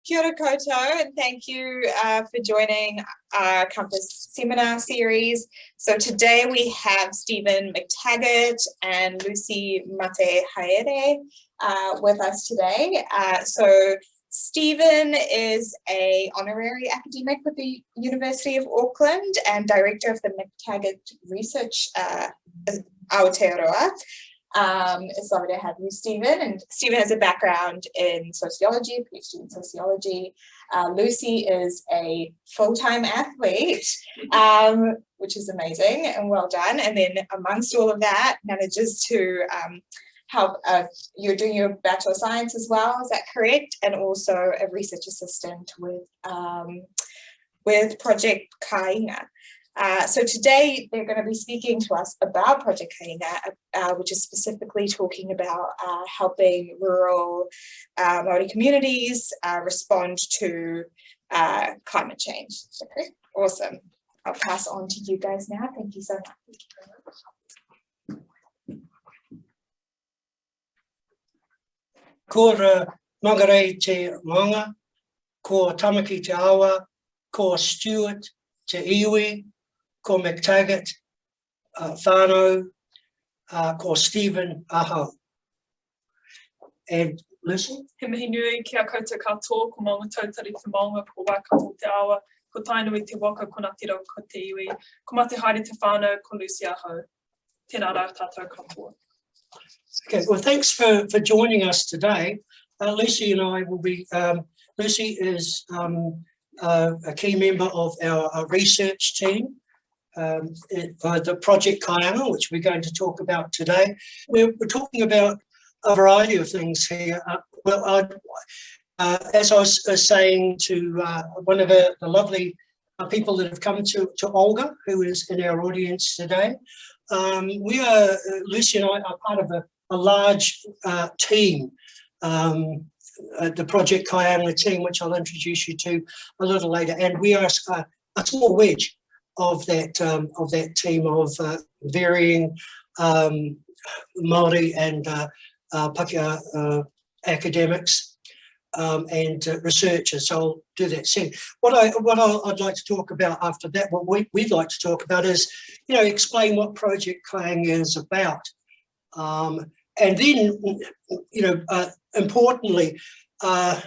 Kia ora koutou, and thank you for joining our campus seminar series. So today we have Stephen McTaggart and Lucy Matehaere with us today. So Stephen is an honorary academic with the University of Auckland and director of the McTaggart Research Aotearoa. It's lovely to have you, Stephen. And Stephen has a background in sociology, a PhD in sociology. Lucy is a full-time athlete, which is amazing and well done. And then amongst all of that, manages to help, you're doing your Bachelor of Science as well, is that correct? And also a research assistant with Project Kāinga. So today they're going to be speaking to us about Project Kāinga, which is specifically talking about helping rural Māori communities respond to climate change. Okay, awesome. I'll pass on to you guys now. Thank you so much. Ko marae te manga, ko tamaki te awa, ko Stuart te iwi, ko McTaggart, whānau, ko Stephen aho. And Lucy? He mihi nui ki a koutou katoa, ko maunga tautari te maunga, ko Waikato te awa, ko tainui te waka, ko Ngātiro, ko te iwi, ko Matehaere te whānau, ko Lucy aho. Tēnā rā tātou katoa. Okay, well, thanks for joining us today. Lucy and I will be, Lucy is a key member of our research team, the Project Kāinga, which we're going to talk about today. We're talking about a variety of things here. As I was saying to one of the lovely people that have come to Olga, who is in our audience today, Lucy and I are part of a large team, the Project Kāinga team, which I'll introduce you to a little later, and we are a small wedge of that team of varying Māori and Pākehā academics and researchers. So I'll do that soon. What I'd like to talk about after that, what we'd like to talk about is, explain what Project Kāinga is about. And then, importantly, the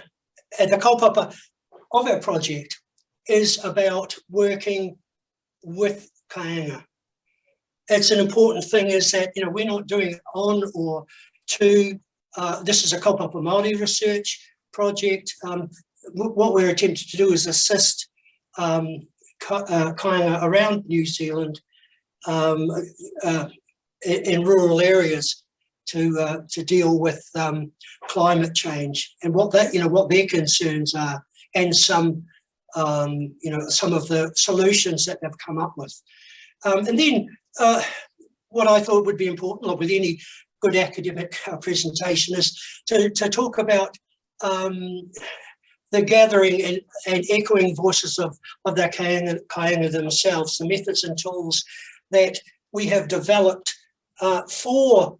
kaupapa of our project is about working with Kāinga. It's an important thing is that, we're not doing it on or to. This is a kaupapa Māori research project. What we're attempting to do is assist Kāinga around New Zealand in rural areas to deal with climate change and what their concerns are, and some of the solutions that they've come up with. And then what I thought would be important, with any good academic presentation, is to talk about the gathering and echoing voices of the Kāinga themselves, the methods and tools that we have developed for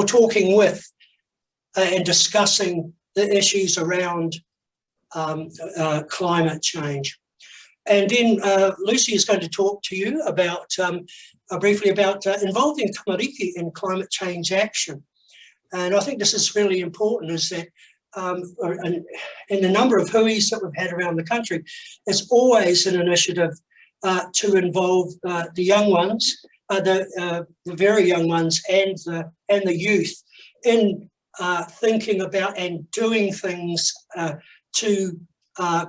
talking with and discussing the issues around climate change. And then Lucy is going to talk to you about briefly about involving tamariki in climate change action. And I think this is really important, is that in the number of huis that we've had around the country, there's always an initiative to involve the young ones, the very young ones, and the youth in thinking about and doing things to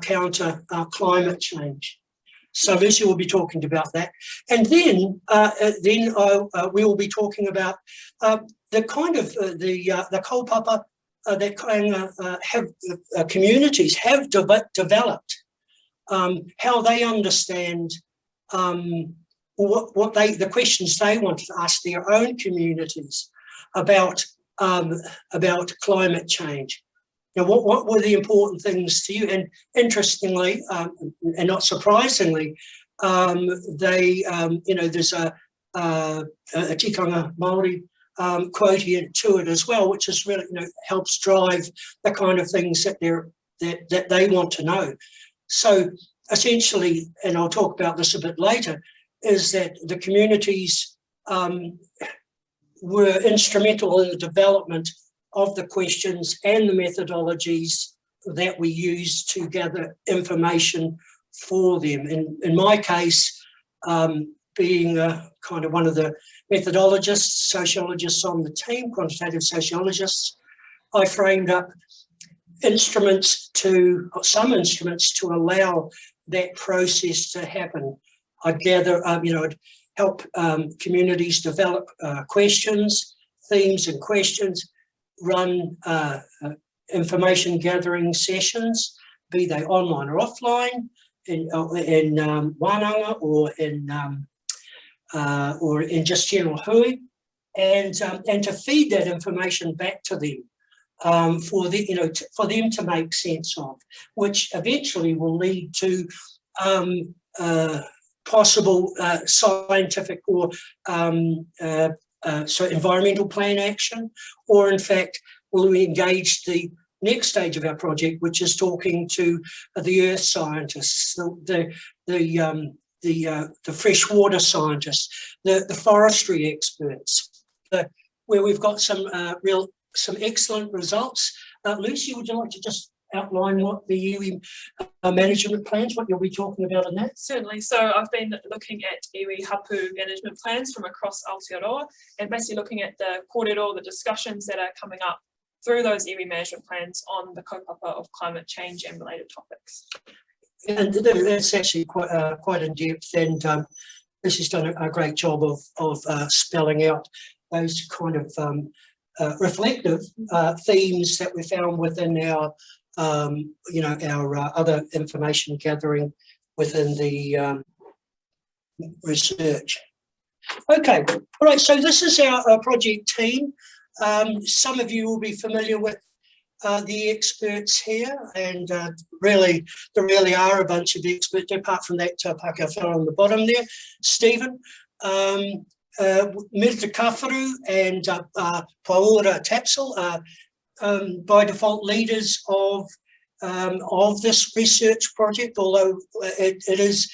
counter climate change. So Lucy will be talking about that, and then we will be talking about the kind of the kaupapa that Kāinga communities have developed, how they understand the questions they want to ask their own communities about climate change. Now, what were the important things to you? And interestingly, and not surprisingly, there's a tikanga Māori quotient to it as well, which is really, helps drive the kind of things that they want to know. So essentially, and I'll talk about this a bit later, is that the communities were instrumental in the development of the questions and the methodologies that we use to gather information for them. In my case, being kind of one of the methodologists, sociologists on the team, quantitative sociologists, I framed up some instruments to allow that process to happen. I'd gather, I'd help communities develop questions, themes and questions, run information gathering sessions, be they online or offline, in wānanga or in just general hui, and to feed that information back to them for them to make sense of, which eventually will lead to possible scientific or so environmental plan action, or in fact will we engage the next stage of our project, which is talking to the earth scientists, the freshwater scientists, the forestry experts, where we've got some excellent results. Lucy, would you like to just outline what the iwi management plans, what you'll be talking about in that? Certainly. So I've been looking at iwi hapu management plans from across Aotearoa, and basically looking at the kōrero, the discussions that are coming up through those iwi management plans on the kaupapa of climate change and related topics. And that's actually quite in depth, and this has done a great job of spelling out those kind of reflective themes that we found within our our other information gathering within the research. Okay, all right, so this is our project team. Some of you will be familiar with the experts here, and there really are a bunch of experts, apart from that Pākehā fellow on the bottom there, Stephen, Mirta Kafaru and Paora Tapsel are by default leaders of this research project, although it is,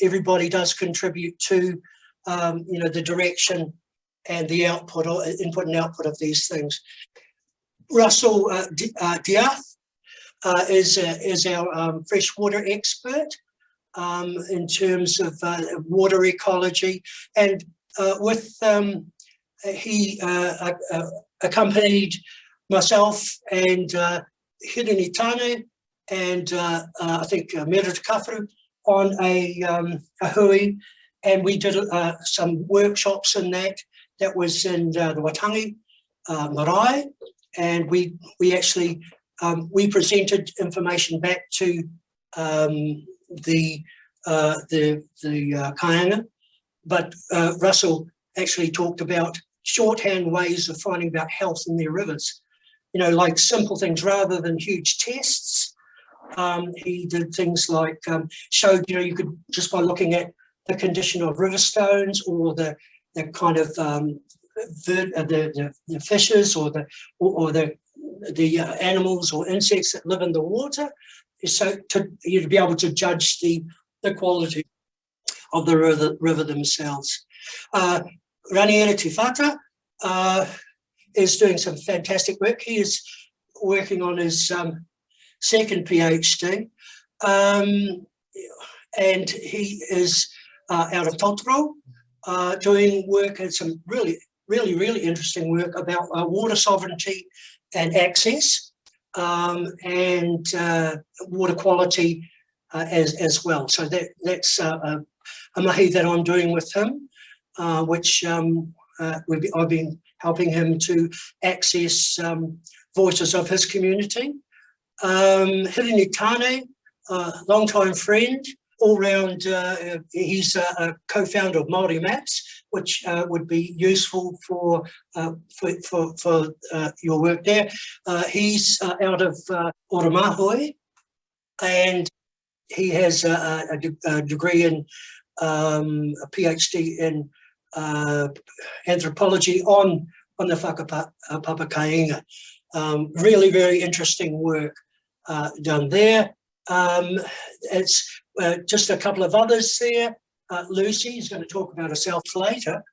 everybody does contribute to, the direction and the output, or input and output of these things. Russell Diath is our freshwater expert in terms of water ecology, and he accompanied myself and Hirini Tāne and I think Merita Kawharu on a hui, and we did some workshops in that. That was in the Waitangi marae, and we actually we presented information back to the Kāinga, but Russell actually talked about shorthand ways of finding about health in their rivers, like simple things rather than huge tests. He did things like showed, you could just by looking at the condition of river stones or the kind of the fishes or the animals or insects that live in the water, so to be able to judge the quality of the river themselves. Raniera Tifata is doing some fantastic work. He is working on his second PhD, and he is out of Totoro, doing work and some really interesting work about water sovereignty and access, and water quality as well. So that's a mahi that I'm doing with him, which I've been helping him to access voices of his community. Hirini Tāne, long-time friend, all-round, he's a co-founder of Māori Maps, which would be useful for your work there. He's out of Oranga, and he has a degree in a PhD in anthropology on the Whakapapakāinga. Really very interesting work done there. It's just a couple of others there. Lucy is going to talk about herself later.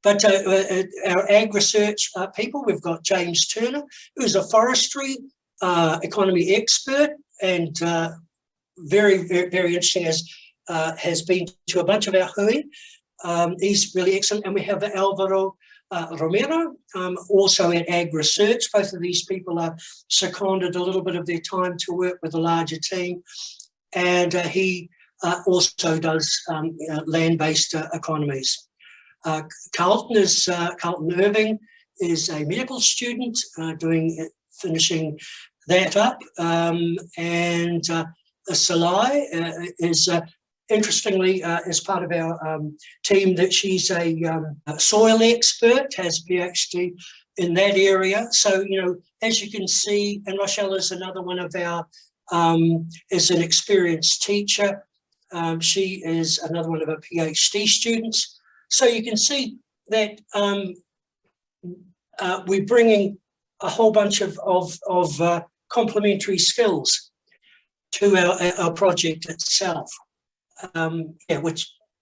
But our ag research people, we've got James Turner, who's a forestry economy expert and very, very, very interesting, has been to a bunch of our hui. He's really excellent. And we have Alvaro Romero, also at Ag Research. Both of these people are seconded a little bit of their time to work with a larger team. And he also does land-based economies. Carlton Irving is a medical student finishing that up. And Salai is interestingly, as part of our team, that she's a soil expert, has a PhD in that area. So, you know, as you can see, and Rochelle is another one of our, is an experienced teacher. She is another one of our PhD students. So you can see that we're bringing a whole bunch of complementary skills to our project itself.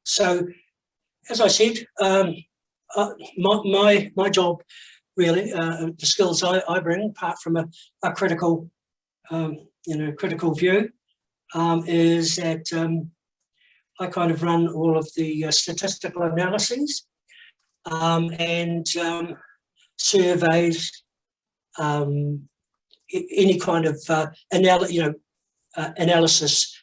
So as I said, my job really, the skills I bring, apart from a critical, critical view, is that I kind of run all of the statistical analyses and surveys, any kind of analysis.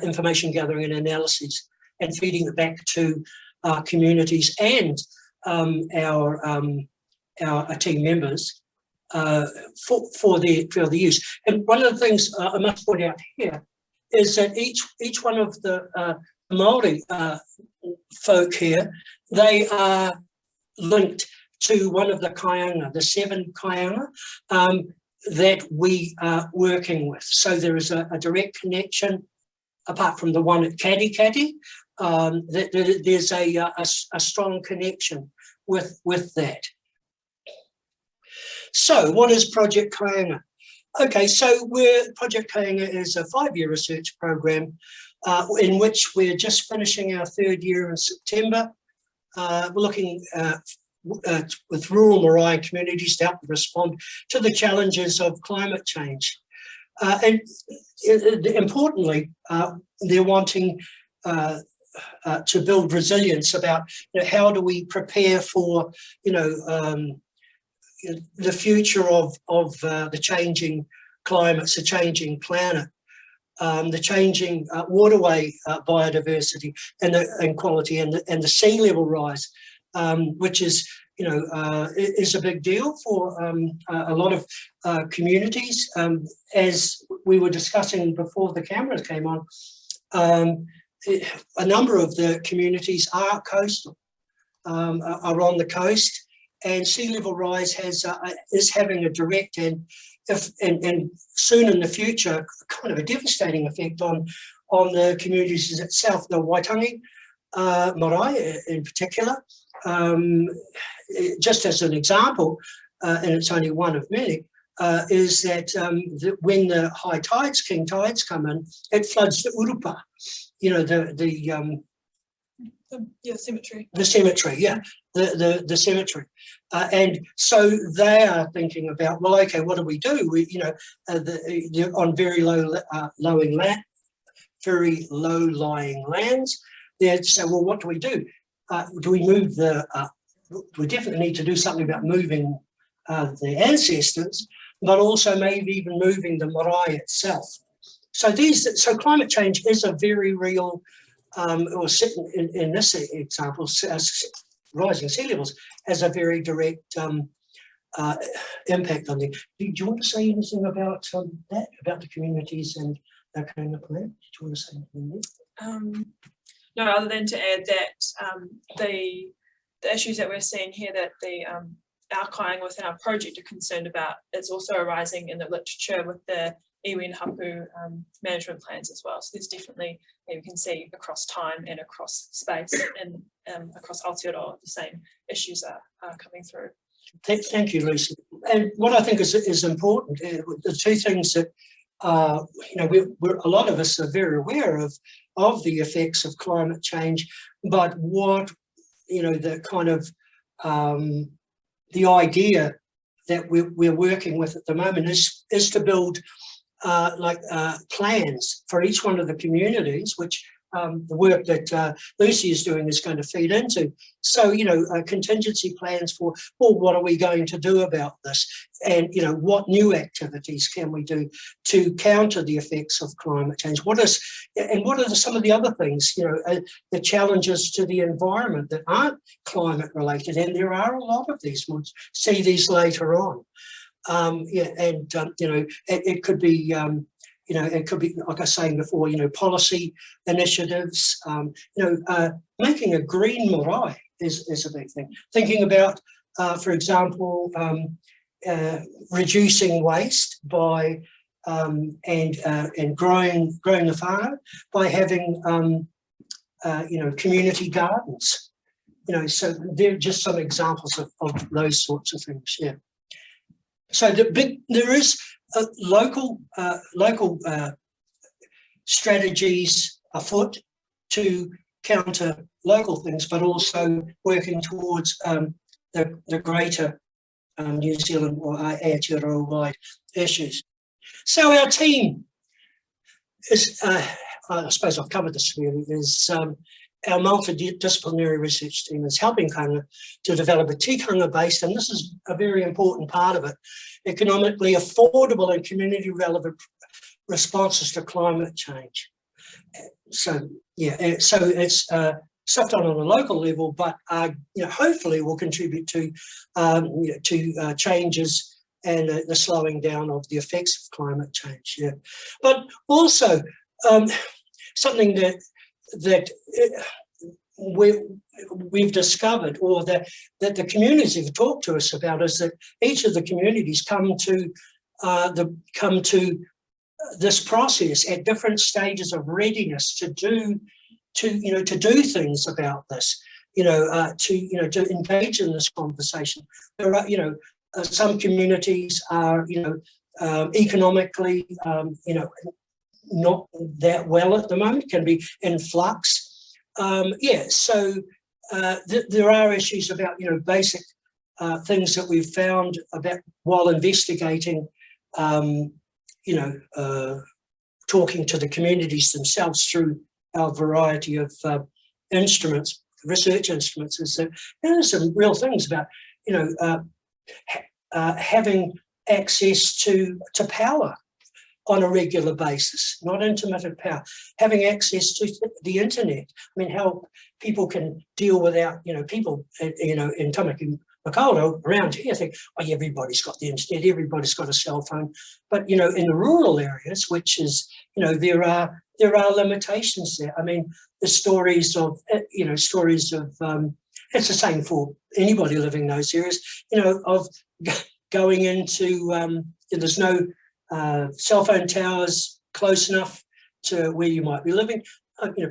Information gathering and analysis, and feeding it back to our communities and our team members for their use. And one of the things I must point out here is that each one of the Māori folk here, they are linked to one of the kāinga, the 7 kāinga that we are working with. So there is a direct connection. Apart from the one at Kati, there's a strong connection with that. So what is Project Kāinga? Okay, so Project Kāinga is a 5-year research program in which we're just finishing our 3rd year in September. We're looking with rural marae communities to help respond to the challenges of climate change. And importantly, they're wanting to build resilience about how do we prepare for the future of the changing climates, the changing planet, the changing waterway biodiversity and quality, and the sea level rise, which is is a big deal for a lot of communities. As we were discussing before the cameras came on, a number of the communities are coastal, are on the coast, and sea level rise is having a direct and soon in the future kind of a devastating effect on the communities itself. The Waitangi marae in particular. Just as an example, and it's only one of many, is that when the high tides, king tides come in, it floods the urupa, cemetery. The cemetery, yeah, the cemetery. And so they are thinking about, well, okay, what do we do? They're on very very low-lying lands. They'd say, well, what do we do? Do we move we definitely need to do something about moving the ancestors, but also maybe even moving the marae itself. So climate change is a very real, or in this example, rising sea levels has a very direct impact on them. Do you want to say anything about that, about the communities and that kind of plan? Do you want to say anything there? No, other than to add that the issues that we're seeing here that our kāinga within our project are concerned about is also arising in the literature with the iwi and hapu management plans as well. So there's definitely, you can see across time and across space and across Aotearoa, the same issues are coming through. Thank you, Lucy. And what I think is important, the two things that a lot of us are very aware of the effects of climate change, but what the kind of the idea that we're working with at the moment is to build plans for each one of the communities, which the work that Lucy is doing is going to feed into. So, contingency plans for, well, what are we going to do about this? And, what new activities can we do to counter the effects of climate change? What are some of the other things, the challenges to the environment that aren't climate related? And there are a lot of these. We'll see these later on. It could be, it could be, like I was saying before, policy initiatives, making a green marae is a big thing. Thinking about, for example, reducing waste by and growing the whānau by having community gardens. So they're just some examples of those sorts of things. Yeah. So there is local strategies afoot to counter local things, but also working towards the greater New Zealand or Aotearoa-wide issues. So our team is, I suppose I've covered this really, is our multidisciplinary research team is helping Kāinga to develop a tikanga-based, and this is a very important part of it, economically affordable and community relevant responses to climate change. So yeah, so it's stuff done on a local level, but hopefully will contribute to changes and the slowing down of the effects of climate change. Yeah, but also something that we've discovered, or that the communities have talked to us about, is that each of the communities come to this process at different stages of readiness to do things about this, to engage in this conversation. There are, some communities are, economically, not that well at the moment, can be in flux. So there are issues about, basic things that we've found about while investigating, talking to the communities themselves through our variety of instruments, research instruments, is that there are some real things about, having access to power on a regular basis, not intermittent power, having access to the internet. I mean, how people can deal without, people, in Tamaki Makaurau around here think, oh, everybody's got the internet, everybody's got a cell phone. But, in the rural areas, which is, there are limitations there. I mean, the stories of, it's the same for anybody living in those areas, of going into, there's no cell phone towers close enough to where you might be living.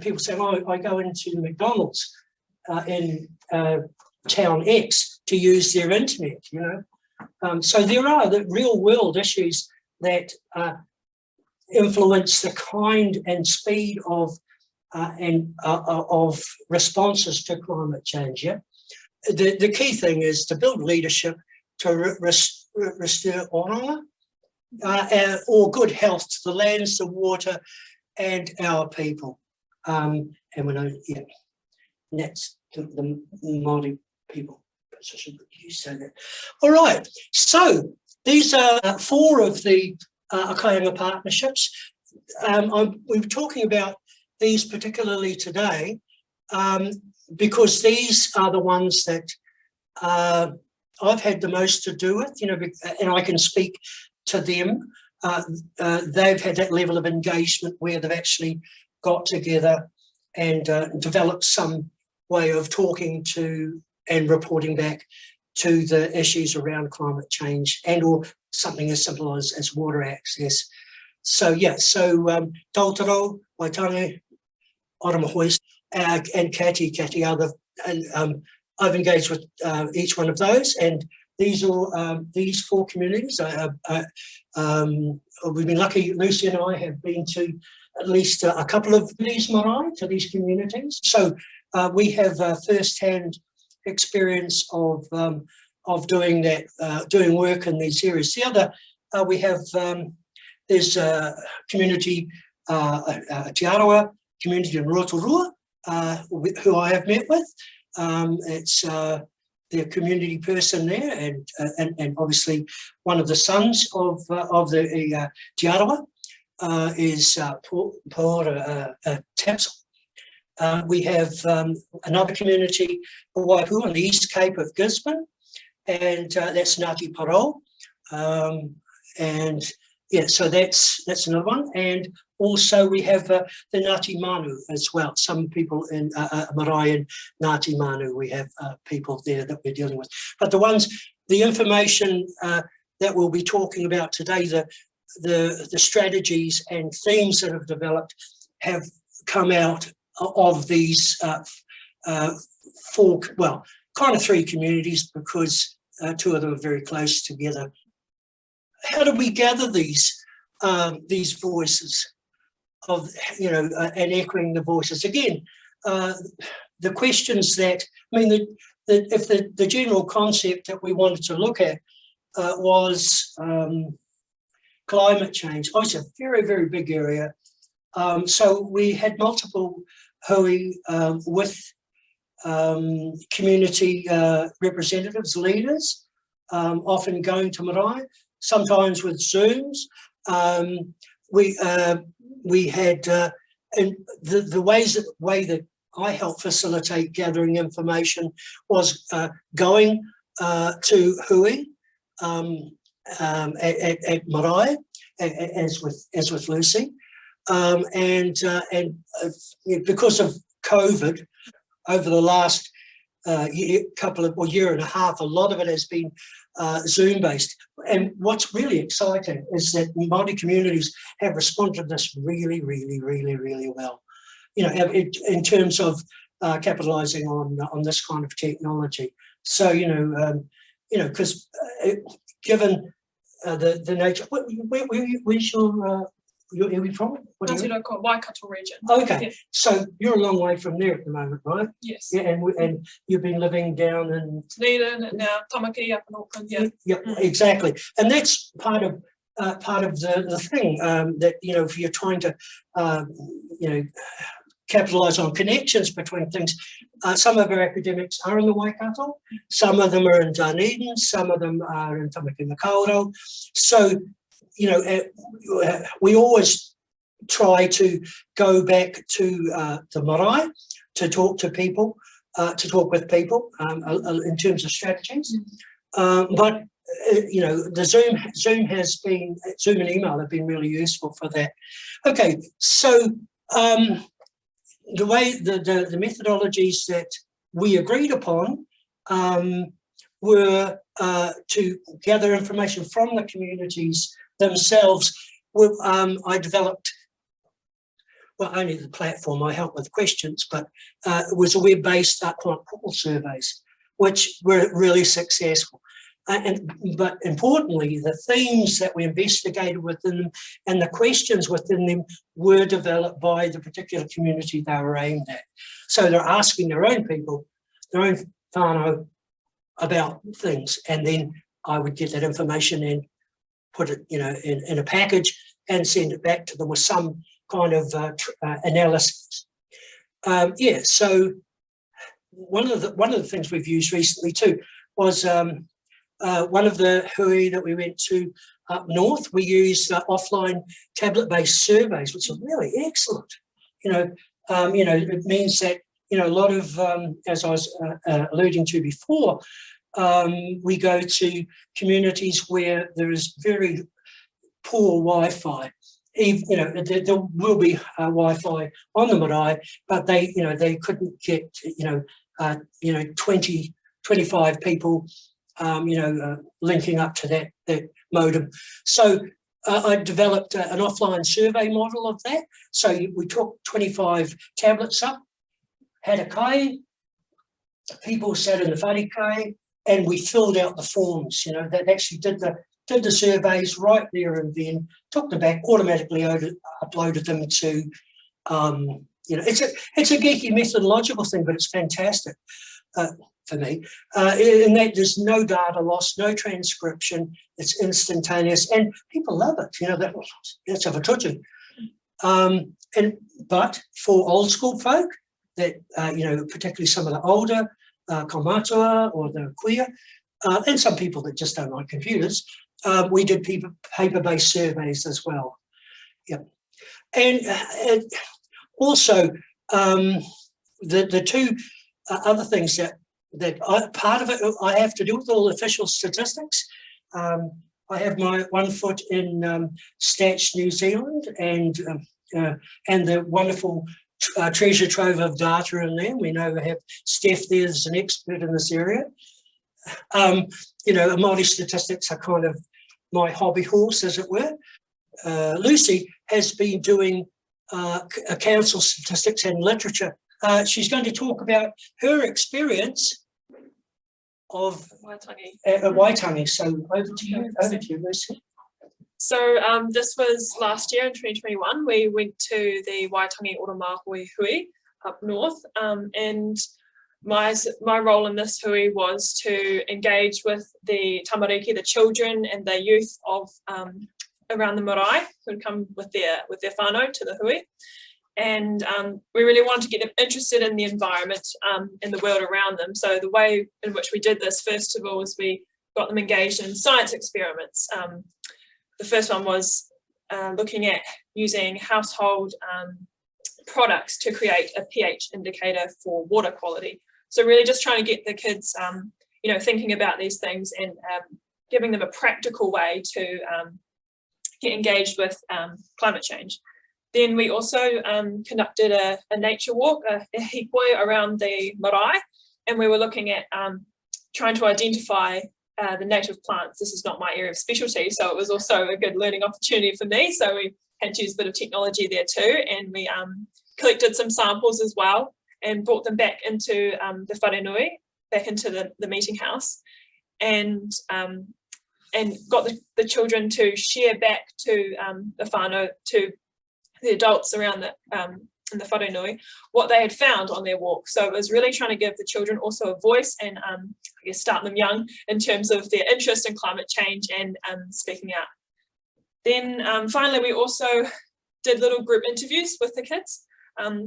People say, oh, I go into McDonald's in town X to use their internet, So there are the real world issues that influence the kind and speed of responses to climate change. Yeah, the key thing is to build leadership to restore oranga, or good health to the lands, the water, and our people. And that's the Māori people position. You say that. All right. So these are 4 of the Kāinga partnerships. We were talking about these particularly today because these are the ones that I've had the most to do with, and I can speak to them. They've had that level of engagement where they've actually got together and developed some way of talking to and reporting back to the issues around climate change, and or something as simple as water access. So yeah, so Tautaro, Waitangi, Oramahois, and Kati are the, and I've engaged with each one of those, and these are these 4 communities. We've been lucky. Lucy and I have been to at least a couple of these marae, to these communities. So we have first-hand experience of doing that, doing work in these areas. The other, we have there's a community, a Te Arawa community in Rotorua, who I have met with. It's the community person there, and obviously one of the sons of the Te Arawa is Paora Tapsel. We have another community, Waipu, on the East Cape of Gisborne, and that's Ngāti Parau. And yeah, so that's another one. And also we have the Ngāti Manu as well. Some people in marae and Ngāti Manu, we have people there that we're dealing with. But the information that we'll be talking about today, the strategies and themes that have developed have come out of these 4, well, kind of 3 communities, because 2 of them are very close together. How do we gather these voices of, and echoing the voices? Again, the questions that, I mean, if the general concept that we wanted to look at was climate change. Oh, it's a very, very big area. So we had multiple hui with community representatives, leaders, often going to marae, sometimes with Zooms. We had, and the way that I helped facilitate gathering information was going to hui at marae, as with Lucy, and because of COVID, over the last year and a half, a lot of it has been Zoom based. And what's really exciting is that Māori communities have responded to this really, really, really, really well. In terms of capitalising on this kind of technology. So because given the nature, where's your area from? Waikato region. Okay, Yeah. so you're a long way from there at the moment, right? Yes. Yeah, and you've been living down in Dunedin and now Tamaki up in Auckland. Yeah. Yeah, exactly, and that's part of the thing that if you're trying to capitalise on connections between things. Some of our academics are in the Waikato, some of them are in Dunedin, some of them are in Tamaki Makaurau. So, we always try to go back to the marae to talk to people, with people in terms of strategies. But the Zoom and email have been really useful for that. Okay, so the way the methodologies that we agreed upon were to gather information from the communities themselves. I developed, well, only the platform, I helped with questions, but it was a web-based client call surveys, which were really successful. But importantly, the themes that we investigated within them and the questions within them were developed by the particular community they were aimed at. So they're asking their own people, their own whānau about things, and then I would get that information and put it, in a package and send it back to them with some kind of analysis. So one of the things we've used recently too was one of the hui that we went to up north. We used offline tablet-based surveys, which are really excellent. It means that a lot of, as I was alluding to before, we go to communities where there is very poor Wi-Fi. There will be Wi-Fi on the marae, but they couldn't get 20, 25 people linking up to that modem. So I developed an offline survey model of that. So we took 25 tablets up, had a kai, people sat in the whare kai, and we filled out the forms, you know, that actually did the surveys right there and then, took them back, automatically uploaded them to, you know, it's a geeky methodological thing, but it's fantastic for me. In that there's no data loss, no transcription, it's instantaneous, and people love it, you know, that's a whatutu. But for old school folk, that, you know, particularly some of the older kaumātua or the queer, and some people that just don't like computers, we did paper-based surveys as well. Yep. And also, the two other things that part of it I have to do with all official statistics. I have my 1 foot in Stats New Zealand and the wonderful treasure trove of data in there. We know we have Steph there as an expert in this area. You know, Māori statistics are kind of my hobby horse, as it were. Lucy has been doing council statistics and literature. She's going to talk about her experience of Waitangi. So over to you, Lucy. So this was last year in 2021. We went to the Waitangi Oranga hui up north, and my role in this hui was to engage with the tamariki, the children and the youth of around the marae who would come with their whānau to the hui. And we really wanted to get them interested in the environment and the world around them. So the way in which we did this, first of all, was we got them engaged in science experiments. The first one was looking at using household products to create a pH indicator for water quality. So really just trying to get the kids, you know, thinking about these things and giving them a practical way to get engaged with climate change. Then we also conducted a nature walk, a hikoi around the marae, and we were looking at trying to identify the native plants. This is not my area of specialty, so it was also a good learning opportunity for me. So we had to use a bit of technology there too, and we collected some samples as well and brought them back into the wharenui, back into the meeting house, and got the children to share back to the whānau, to the adults around in the wharenui, what they had found on their walk. So it was really trying to give the children also a voice and I guess start them young in terms of their interest in climate change and speaking out. Then finally, we also did little group interviews with the kids,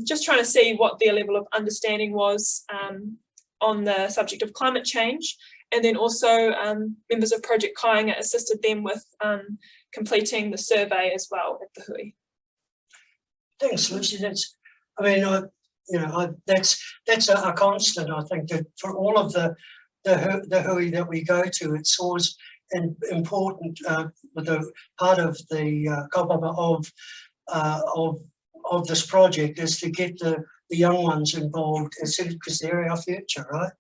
just trying to see what their level of understanding was on the subject of climate change. And then also members of Project Kāinga assisted them with completing the survey as well at the hui. Thanks, Lucy. That's a constant. I think that for all of the hui that we go to, it's always important. The part of the kaupapa of this project is to get the young ones involved, because they're our future, right?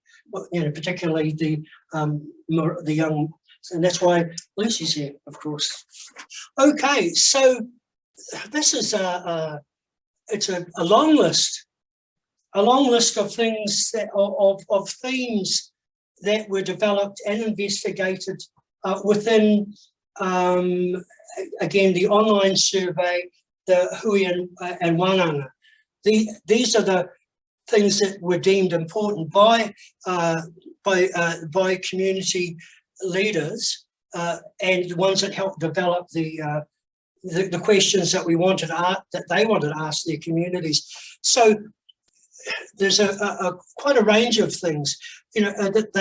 You know, particularly the young, and that's why Lucy's here, of course. Okay, so this is it's a long list of things that of themes that were developed and investigated within again the online survey, the hui and wānanga. These are the things that were deemed important by community leaders and the ones that helped develop the questions that they wanted to ask their communities. So there's quite a range of things, you know, that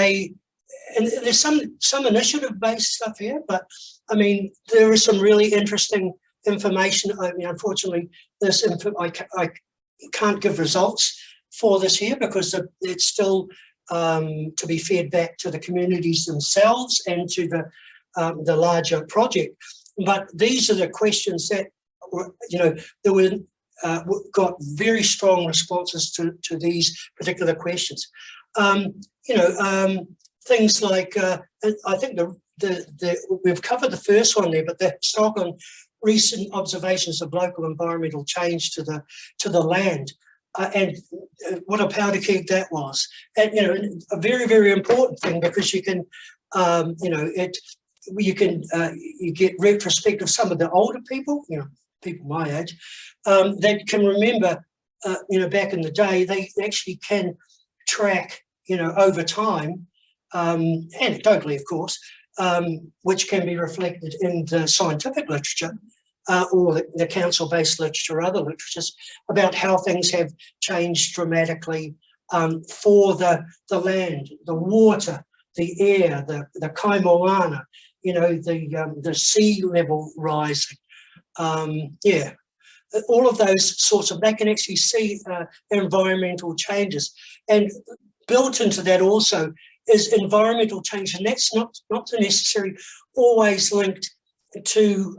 and there's some initiative-based stuff here, but I mean there is some really interesting information. I mean, unfortunately, I can't give results for this here because it's still to be fed back to the communities themselves and to the larger project. But these are the questions that were, you know, there were got very strong responses to these particular questions. You know, things like I think we've covered the first one there, but the stock on recent observations of local environmental change to the land, and what a powder keg that was, and a very, very important thing, because you can you get retrospective. Some of the older people, people my age, that can remember, back in the day, they actually can track, over time, anecdotally, of course, which can be reflected in the scientific literature, or the council-based literature, or other literatures, about how things have changed dramatically for the land, the water, the air, the kaimoana, the sea level rising. All of those sorts of, they can actually see environmental changes. And built into that also is environmental change, and that's not necessarily always linked to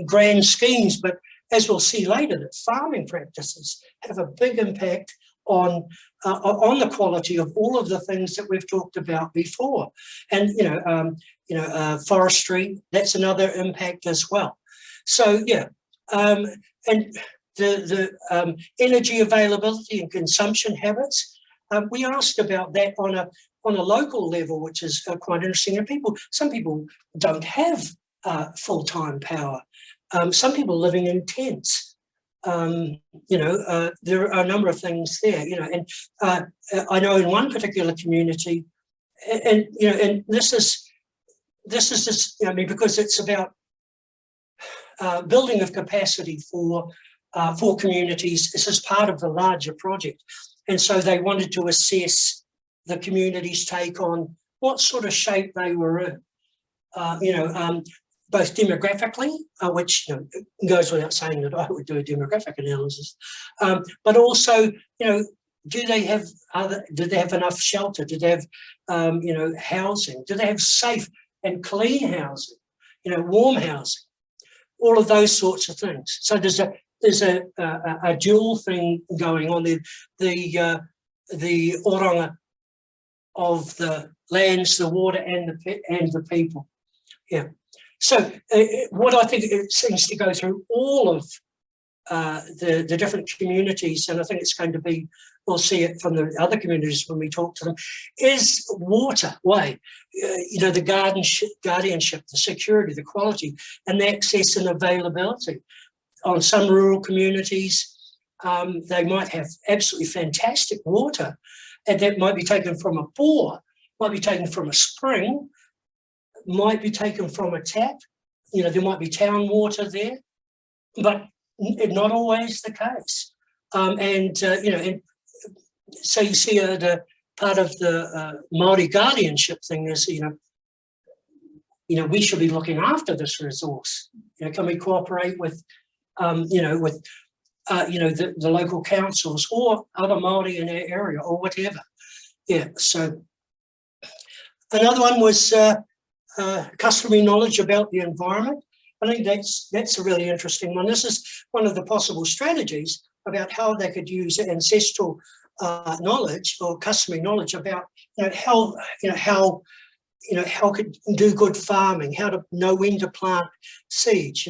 grand schemes, but as we'll see later, that farming practices have a big impact on the quality of all of the things that we've talked about before. And forestry, that's another impact as well. So and the energy availability and consumption habits, we asked about that on a local level, which is quite interesting. And some people don't have full-time power. Some people living in tents. There are a number of things there. And I know in one particular community, and this is just, because it's about building of capacity for communities. This is part of the larger project, and so they wanted to assess the community's take on what sort of shape they were in, both demographically, which goes without saying that I would do a demographic analysis, but also, do they have enough shelter? Do they have, housing? Do they have safe and clean housing? Warm housing? All of those sorts of things. So there's a dual thing going on there. The oranga of the lands, the water, and the people. Yeah. So what I think it seems to go through all of the different communities, and I think it's going to be, we'll see it from the other communities when we talk to them, is waterway. The guardianship, the security, the quality, and the access and availability. On some rural communities, they might have absolutely fantastic water, and that might be taken from a bore, might be taken from a spring, might be taken from a tap. There might be town water there, but not always the case. And so you see the part of the Māori guardianship thing is, we should be looking after this resource. Can we cooperate with, the local councils or other Māori in our area or whatever? Yeah. So another one was customary knowledge about the environment. I think that's a really interesting one. This is one of the possible strategies about how they could use ancestral knowledge or customary knowledge about how could do good farming, how to know when to plant seeds.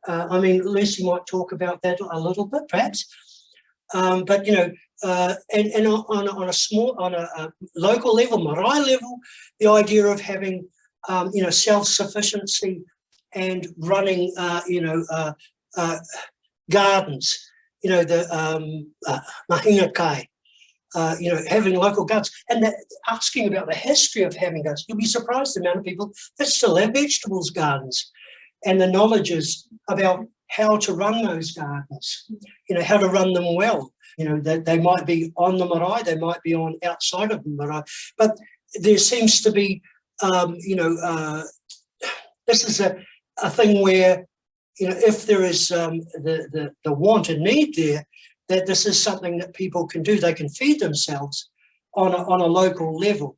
Lucy might talk about that a little bit, perhaps. But and on a local level, marae level, the idea of having self-sufficiency and running gardens, the mahi, having local gardens, and asking about the history of having gardens. You'll be surprised the amount of people that still have vegetables gardens, and the knowledges about how to run those gardens, how to run them well. They might be on the marae, they might be on outside of the marae, but there seems to be, this is a thing where, if there is the want and need there, that this is something that people can do. They can feed themselves on a local level.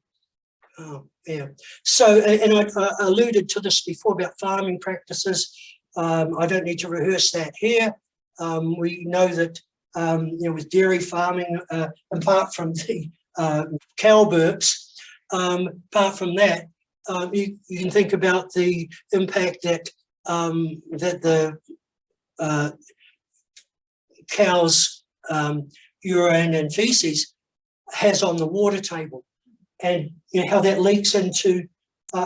Yeah. So, and I alluded to this before about farming practices. I don't need to rehearse that here. We know that, with dairy farming, apart from the cow burps, apart from that, you can think about the impact that that the cows' urine and feces has on the water table, and how that leaks into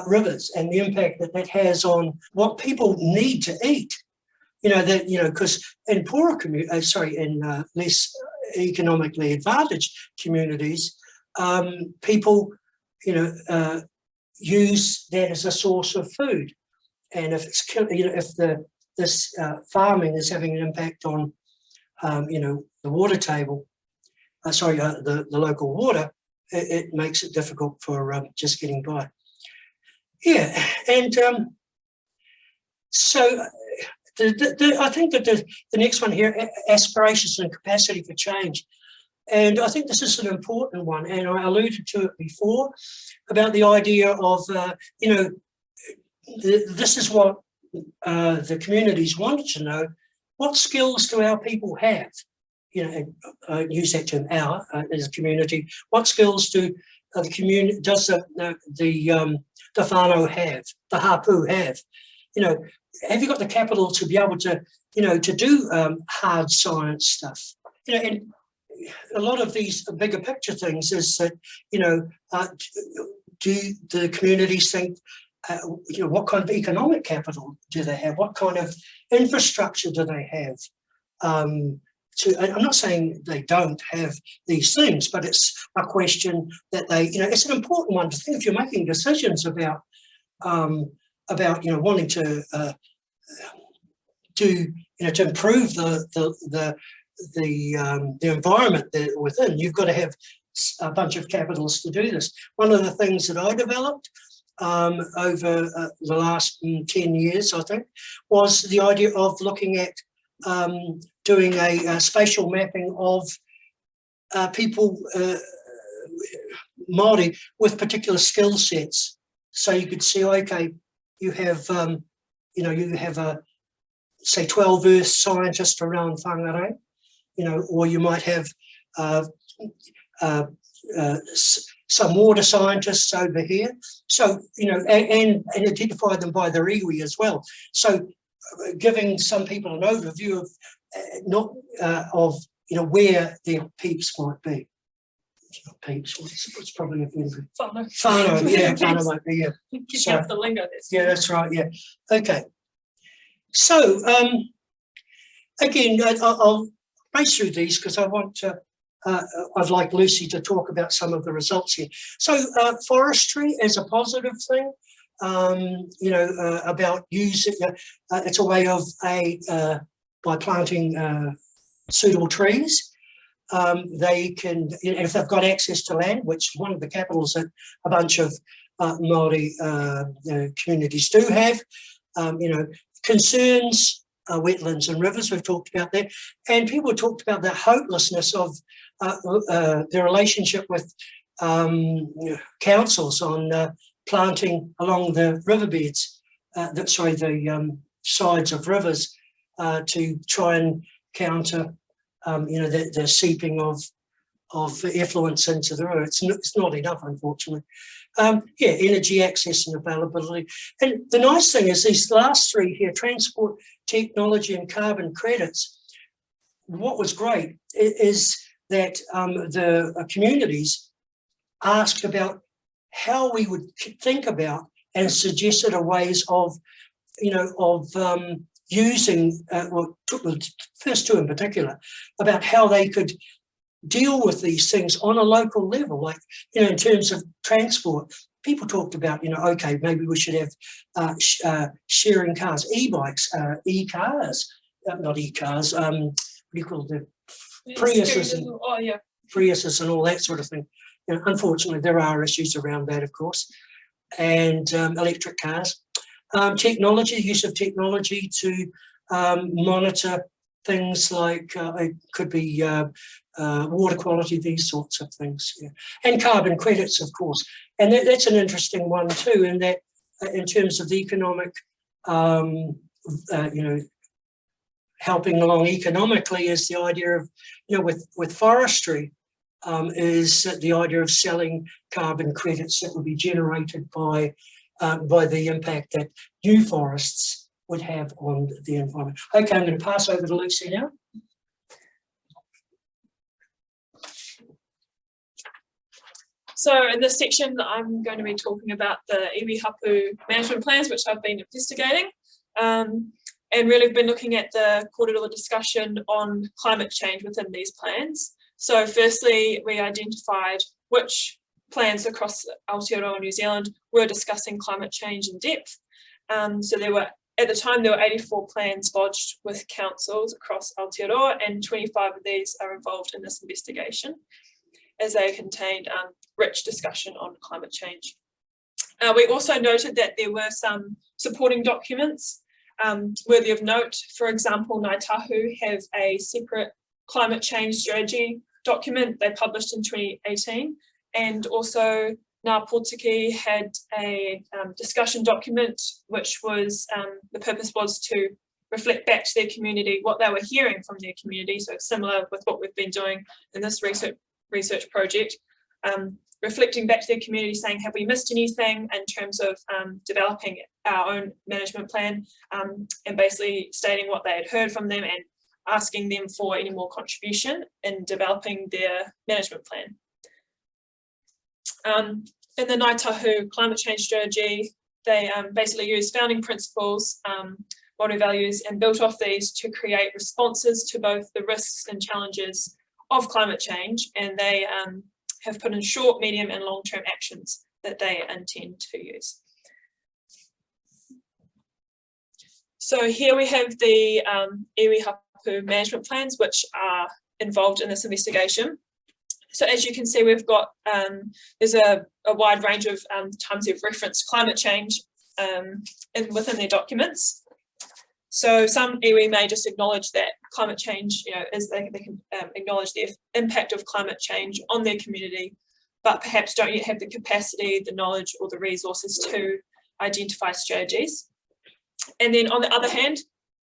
rivers, and the impact that that has on what people need to eat. Because in poorer in less economically advantaged communities, people, use that as a source of food, and if it's if this farming is having an impact on the water table, the local water, it makes it difficult for just getting by. Yeah, and so I think that the next one here, aspirations and capacity for change. And I think this is an important one, and I alluded to it before about the idea of, this is what the communities wanted to know. What skills do our people have? I use that term, our, as a community. What skills do the community, does the whānau have, the hapu have? Have you got the capital to be able to, to do hard science stuff? And a lot of these bigger picture things is that, do the communities think, what kind of economic capital do they have? What kind of infrastructure do they have? I'm not saying they don't have these things, but it's a question that they, it's an important one to think if you're making decisions about wanting to do, to improve the environment that within. You've got to have a bunch of capitals to do this. One of the things that I developed over the last 10 years, I think, was the idea of looking at doing a spatial mapping of people, Māori, with particular skill sets. So you could see, okay, you have, you have say 12 earth scientists around whangarae, or you might have some water scientists over here. So, and identify them by their iwi as well. So giving some people an overview of where their peeps might be. It's not peeps, it's probably a better whānau, yeah, whānau might be, yeah. Keep up the lingo. Yeah, that's right, yeah. Okay. So, again, I'll race through these because I want to, I'd like Lucy to talk about some of the results here. So, forestry as a positive thing, about using, it's a way of, by planting suitable trees, they can, if they've got access to land, which one of the capitals that a bunch of Māori communities do have, concerns, wetlands and rivers, we've talked about that, and people talked about the hopelessness of their relationship with councils on planting along the riverbeds, the sides of rivers, to try and counter the seeping of effluents into the river. It's not enough, unfortunately. Energy access and availability. And the nice thing is these last three here, transport, technology and carbon credits, what was great is that the communities asked about how we would think about and suggested ways of, using, the first two in particular, about how they could deal with these things on a local level, like, in terms of transport. People talked about, okay, maybe we should have sharing cars, e-bikes, e-cars, not e-cars, what do you call the Priuses and, Priuses and all that sort of thing. Unfortunately, there are issues around that, of course, and electric cars. Technology, use of technology to monitor things like, it could be water quality, these sorts of things, and carbon credits, of course. And that's an interesting one too, in that, in terms of the economic, helping along economically, is the idea of, with forestry, is the idea of selling carbon credits that would be generated by the impact that new forests would have on the environment. Okay, I'm going to pass over to Lucy now. So in this section, I'm going to be talking about the iwi hapu management plans, which I've been investigating. And really have been looking at the kōrero discussion on climate change within these plans. So firstly, we identified which plans across Aotearoa New Zealand were discussing climate change in depth. So there were, at the time, there were 84 plans lodged with councils across Aotearoa, and 25 of these are involved in this investigation, as they contained rich discussion on climate change. We also noted that there were some supporting documents worthy of note. For example, Ngāi Tahu have a separate climate change strategy document they published in 2018, and also Ngā Pōtiki had a discussion document, which was, the purpose was to reflect back to their community what they were hearing from their community, so similar with what we've been doing in this research project, reflecting back to their community, saying, have we missed anything in terms of developing our own management plan, and basically stating what they had heard from them and asking them for any more contribution in developing their management plan. In the Ngāi Tahu climate change strategy, they basically used founding principles, Māori values, and built off these to create responses to both the risks and challenges of climate change, and they have put in short, medium and long-term actions that they intend to use. So here we have the iwi hapu management plans, which are involved in this investigation. So as you can see, we've got, there's a wide range of times they've referenced climate change within their documents. So some iwi may just acknowledge that climate change, they can acknowledge the impact of climate change on their community, but perhaps don't yet have the capacity, the knowledge or the resources to identify strategies. And then on the other hand,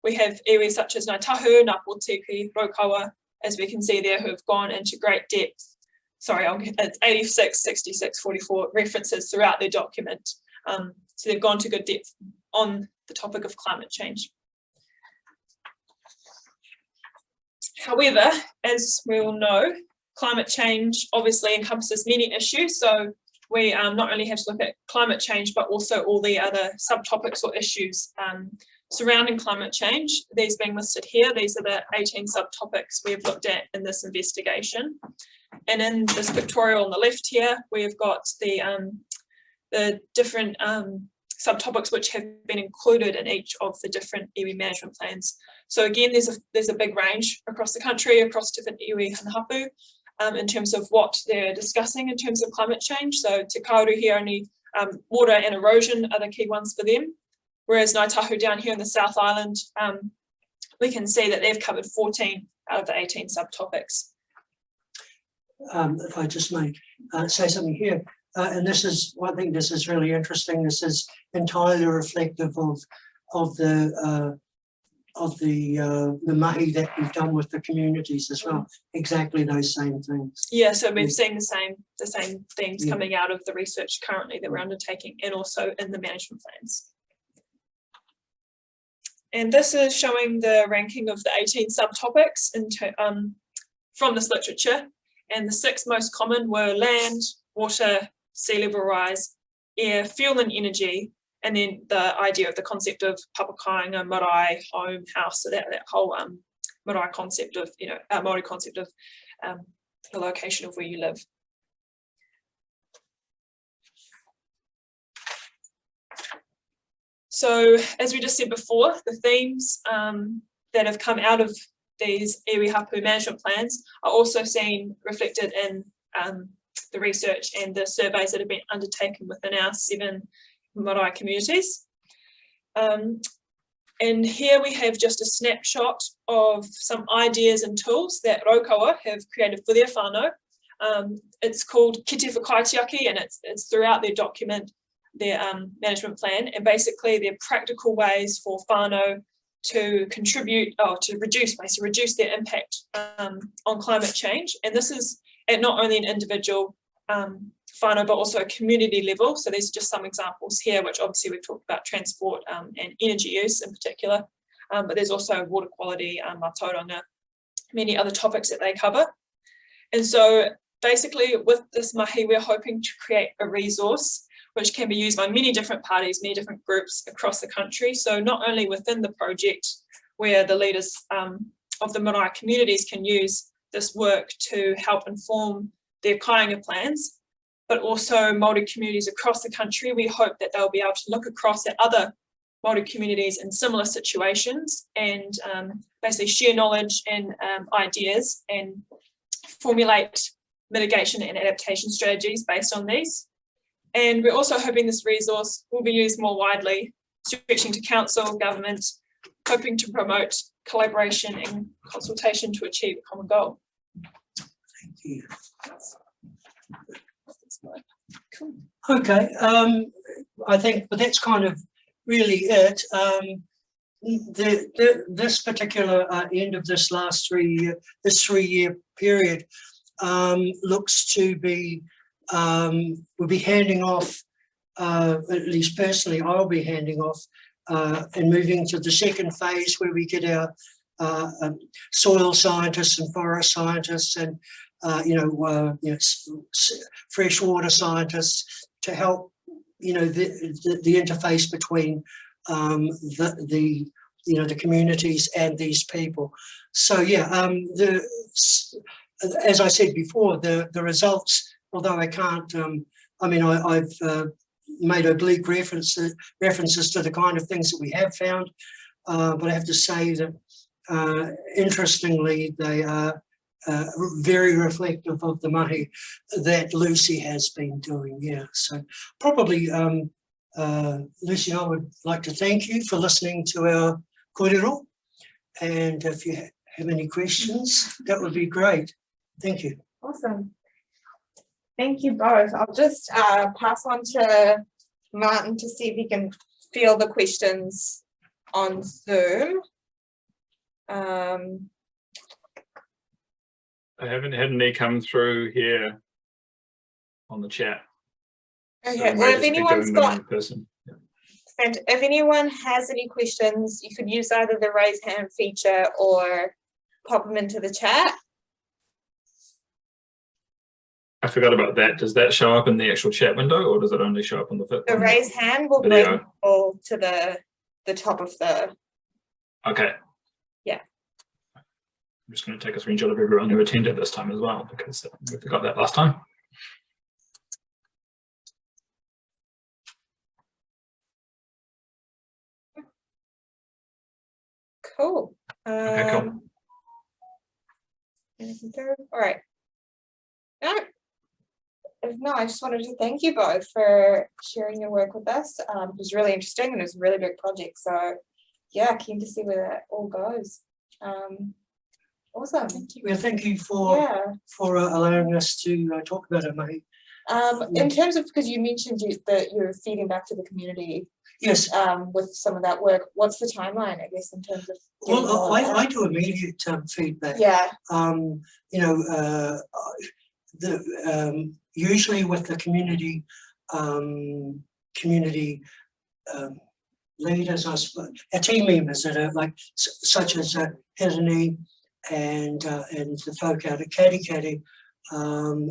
we have iwi such as Ngāi Tahu, Ngā Pōtiki, Raukawa, as we can see there, who have gone into great depth. Sorry, it's 86, 66, 44 references throughout their document. So they've gone to good depth on the topic of climate change. However, as we all know, climate change obviously encompasses many issues. So we not only have to look at climate change, but also all the other subtopics or issues surrounding climate change. These being listed here, these are the 18 subtopics we've looked at in this investigation. And in this pictorial on the left here, we've got the different subtopics which have been included in each of the different iwi management plans. So again, there's a big range across the country, across different iwi and hapu, in terms of what they're discussing in terms of climate change. So Te Kauru here, only water and erosion are the key ones for them. Whereas Ngāi Tahu down here in the South Island, we can see that they've covered 14 out of the 18 subtopics. If I just may say something here, and this is, I think this is really interesting. This is entirely reflective of the mahi that we've done with the communities as well. Exactly those same things. Yeah, so we've seen the same themes coming out of the research currently that we're undertaking, and also in the management plans. And this is showing the ranking of the 18 subtopics from this literature. And the 6 most common were land, water, sea level rise, air, fuel and energy, and then the idea of the concept of Whakapapakāinga, marae, home, house. So that whole marae concept of, Māori concept of the location of where you live. So as we just said before, the themes that have come out of these iwi hapu management plans are also seen reflected in the research and the surveys that have been undertaken within our 7 marae communities. And here we have just a snapshot of some ideas and tools that Raukawa have created for their whānau. It's called Kite Whakaitiaki, and it's throughout their document, their management plan, and basically they're practical ways for whānau to contribute, or to reduce their impact on climate change. And this is at not only an individual whānau, but also a community level. So these are just some examples here, which obviously we've talked about transport and energy use in particular, but there's also water quality, tauranga, many other topics that they cover. And so basically with this mahi, we're hoping to create a resource which can be used by many different parties, many different groups across the country. So not only within the project where the leaders of the marae communities can use this work to help inform their Kāinga plans, but also Māori communities across the country. We hope that they'll be able to look across at other Māori communities in similar situations and basically share knowledge and ideas and formulate mitigation and adaptation strategies based on these. And we're also hoping this resource will be used more widely, stretching to council, government, hoping to promote collaboration and consultation to achieve a common goal. Thank you. Cool. Okay, I think that's kind of really it. This particular end of this last 3 year period looks to be, we'll be handing off, at least personally, I'll be handing off and moving to the second phase where we get our soil scientists and forest scientists and freshwater scientists to help, the interface between the communities and these people. So yeah, as I said before, the results, although I can't, I've made oblique references to the kind of things that we have found, but I have to say that interestingly, they are very reflective of the mahi that Lucy has been doing. Yeah, so probably, Lucy, I would like to thank you for listening to our kōrero, and if you have any questions, that would be great. Thank you. Awesome. Thank you both. I'll just pass on to Martin to see if he can field the questions on Zoom. I haven't had any come through here on the chat. Okay, So well, if anyone's got, yeah. and if anyone has any questions, you could use either the raise hand feature or pop them into the chat. I forgot about that. Does that show up in the actual chat window, or does it only show up on the raise hand will bring people to the top of the. Okay. Yeah. I'm just going to take a screenshot of everyone who attended this time as well, because we forgot that last time. Cool. Okay, cool. All right. No, I just wanted to thank you both for sharing your work with us. It was really interesting and it was a really big project. So yeah, keen to see where that all goes. Awesome. Thank you. Well, thank you for allowing us to talk about it, Mahi. In terms of, because you mentioned that you're feeding back to the community. Yes. With some of that work, what's the timeline, I guess, in terms of? Well, I do immediate feedback. Yeah. Usually with the community leaders, I suppose, our team members that are like such as Hirani and the folk out at Katikati, and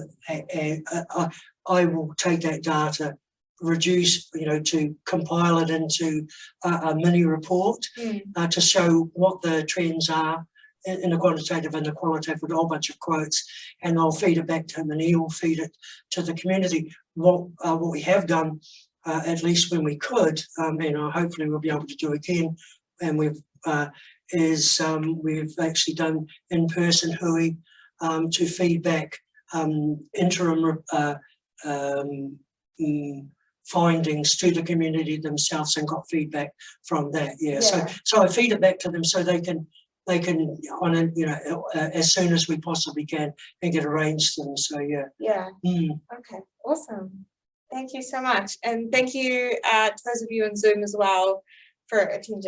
I will take that data, reduce, to compile it into a mini report to show what the trends are in the quantitative and the qualitative with a whole bunch of quotes, and I'll feed it back to him and he'll feed it to the community. What we have done, at least when we could, and hopefully we'll be able to do again, and we've actually done in-person hui to feedback interim findings to the community themselves and got feedback from that. Yeah. So I feed it back to them so they can on a, as soon as we possibly can and get arranged them. So yeah. Yeah. Okay. Awesome. Thank you so much, and thank you to those of you on Zoom as well for attending.